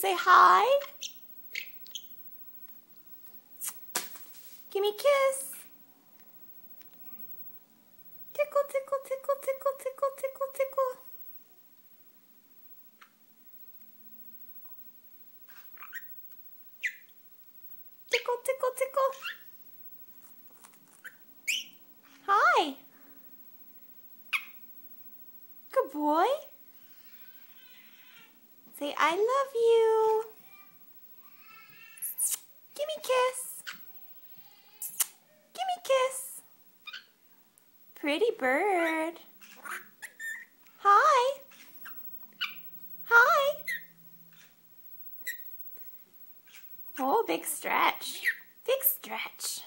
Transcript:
say hi? Give me a kiss. Tickle, tickle, tickle, tickle, tickle, tickle, tickle. Tickle, tickle, tickle. Hi. Good boy. Say, I love you. Give me a kiss. Give me a kiss. Pretty bird. Hi. Hi. Oh, big stretch. Big stretch.